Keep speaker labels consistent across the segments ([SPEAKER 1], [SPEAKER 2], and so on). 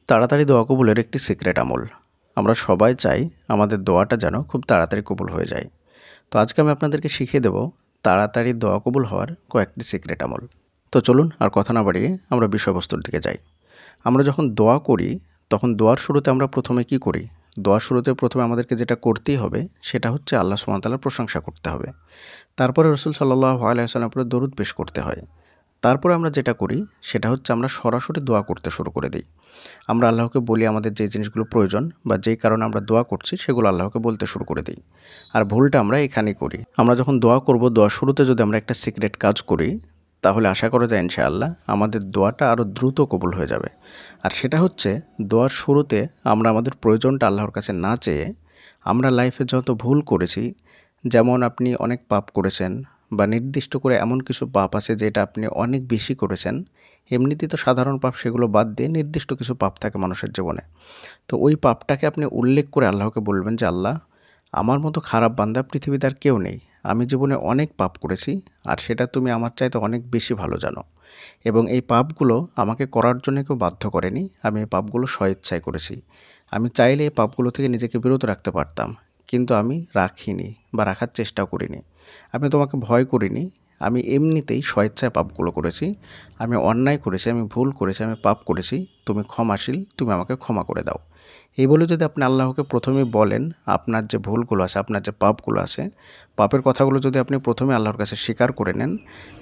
[SPEAKER 1] তাড়াতাড়ি দোয়া কবুলের একটি সিক্রেট আমল। আমরা সবাই চাই আমাদের দোয়াটা যেন খুব তাড়াতাড়ি কবুল হয়ে যায়। তো আজকে আমি আপনাদেরকে শিখিয়ে দেব তাড়াতাড়ি দোয়া কবুল হওয়ার কয়েকটি সিক্রেট আমল। তো চলুন আর কথা না বাড়িয়ে আমরা বিষয়বস্তুর দিকে যাই। আমরা যখন দোয়া করি তখন দোয়ার শুরুতে আমরা প্রথমে কি করি? দোয়ার শুরুতে প্রথমে আমাদেরকে যেটা করতেই হবে সেটা হচ্ছে আল্লাহ সুবহানাহু ওয়া তাআলার প্রশংসা করতে হবে। তারপরে রাসূল সাল্লাল্লাহু আলাইহি ওয়াসাল্লামের উপরে দরুদ পেশ করতে হয়। তারপরে আমরা যেটা করি সেটা হচ্ছে আমরা সরাসরি দোয়া করতে শুরু করে দিই। আমরা আল্লাহকে বলি আমাদের যে জিনিসগুলো প্রয়োজন বা যেই কারণে আমরা দোয়া করছি সেগুলো আল্লাহকে বলতে শুরু করে দিই। আর ভুলটা আমরা এখানেই করি। আমরা যখন দোয়া করব, দোয়ার শুরুতে যদি আমরা একটা সিক্রেট কাজ করি, তাহলে আশা করা যায় ইনশাআল্লাহ আমাদের দোয়াটা আরও দ্রুত কবুল হয়ে যাবে। আর সেটা হচ্ছে দোয়ার শুরুতে আমরা আমাদের প্রয়োজনটা আল্লাহর কাছে না চেয়ে আমরা লাইফে যত ভুল করেছি, যেমন আপনি অনেক পাপ করেছেন বা নির্দিষ্ট করে এমন কিছু পাপ আছে যেটা আপনি অনেক বেশি করেছেন, এমনিতেই তো সাধারণ পাপ সেগুলো বাদ দিয়ে নির্দিষ্ট কিছু পাপ থাকে মানুষের জীবনে। তো ওই পাপটাকে আপনি উল্লেখ করে আল্লাহকে বলবেন যে, আল্লাহ, আমার মতো খারাপ বান্দা পৃথিবীতে আর কেউ নেই। আমি জীবনে অনেক পাপ করেছি আর সেটা তুমি আমার চাইতে অনেক বেশি ভালো জানো। এবং এই পাপগুলো আমাকে করার জন্য কেউ বাধ্য করেনি। আমি এই পাপগুলো স্বইচ্ছায় করেছি। আমি চাইলে এই পাপগুলো থেকে নিজেকে বিরত রাখতে পারতাম। কিন্তু আমি রাখিনি বা রাখার চেষ্টাও করিনি। আমি তোমাকে ভয় করিনি। আমি এমনিতেই স্বেচ্ছায় পাপগুলো করেছি। আমি অন্যায় করেছি, আমি ভুল করেছি, আমি পাপ করেছি। তুমি ক্ষমাশীল, তুমি আমাকে ক্ষমা করে দাও। এই বলে যদি আপনি আল্লাহকে প্রথমেই বলেন, আপনার যে ভুলগুলো আছে, আপনার যে পাপগুলো আছে, পাপের কথাগুলো যদি আপনি প্রথমে আল্লাহর কাছে স্বীকার করে নেন,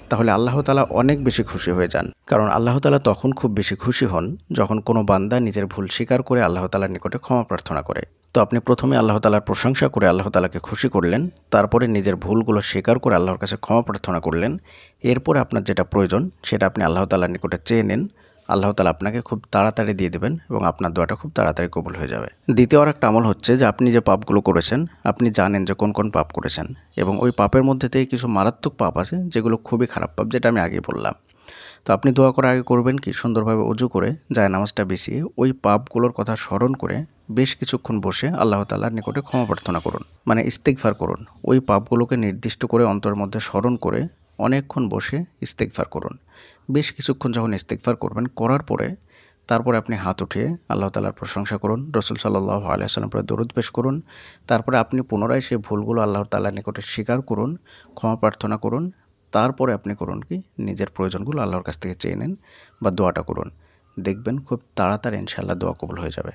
[SPEAKER 1] তাহলে আল্লাহ তাআলা অনেক বেশি খুশি হয়ে যান। কারণ আল্লাহ তাআলা তখন খুব বেশি খুশি হন যখন কোনো বান্দা নিজের ভুল স্বীকার করে আল্লাহ তাআলার নিকটে ক্ষমা প্রার্থনা করে। তো আপনি প্রথমে আল্লাহ তাআলার প্রশংসা করে আল্লাহ তাআলাকে খুশি করলেন, তারপরে নিজের ভুলগুলো স্বীকার করে আল্লাহর কাছে ক্ষমা প্রার্থনা করলেন। এরপরে আপনার যেটা প্রয়োজন সেটা আপনি আল্লাহ তাআলার নিকটে চেয়ে নেন। আল্লাহ তাআলা আপনাকে খুব তাড়াতাড়ি দিয়ে দেবেন এবং আপনার দোয়াটা খুব তাড়াতাড়ি কবুল হয়ে যাবে। দ্বিতীয় আরেকটা আমল হচ্ছে যে আপনি যে পাপগুলো করেছেন, আপনি জানেন যে কোন কোন পাপ করেছেন এবং ওই পাপের মধ্যে থেকে কিছু মারাত্মক পাপ আছে যেগুলো খুবই খারাপ পাপ, যেটা আমি আগেই বললাম। তো আপনি দোয়া করার আগে করবেন কি, সুন্দরভাবে অজু করে জায়নামাজটা বিছিয়ে ওই পাপগুলোর কথা স্মরণ করে বেশ কিছুক্ষণ বসে আল্লাহ তাআলার নিকটে ক্ষমা প্রার্থনা করুন, মানে ইস্তিগফার করুন। ওই পাপগুলোকে নির্দিষ্ট করে অন্তরের মধ্যে স্মরণ করে অনেকক্ষণ বসে ইস্তিগফার করুন। বেশ কিছুক্ষণ যখন ইস্তিগফার করবেন, করার পরে তারপরে আপনি হাত উঠিয়ে আল্লাহ তাআলার প্রশংসা করুন, রাসূল সাল্লাল্লাহু আলাইহি ওয়াসাল্লামের উপরে দরুদ পেশ করুন। তারপরে আপনি পুনরায় সেই ভুলগুলো আল্লাহ তাআলার নিকটে স্বীকার করুন, ক্ষমা প্রার্থনা করুন। তারপরে আপনি করুন কি, নিজের প্রয়োজনগুলো আল্লাহর কাছ থেকে চেয়ে নেন বা দোয়াটা করুন। দেখবেন খুব তাড়াতাড়ি ইনশাআল্লাহ দোয়া কবুল হয়ে যাবে।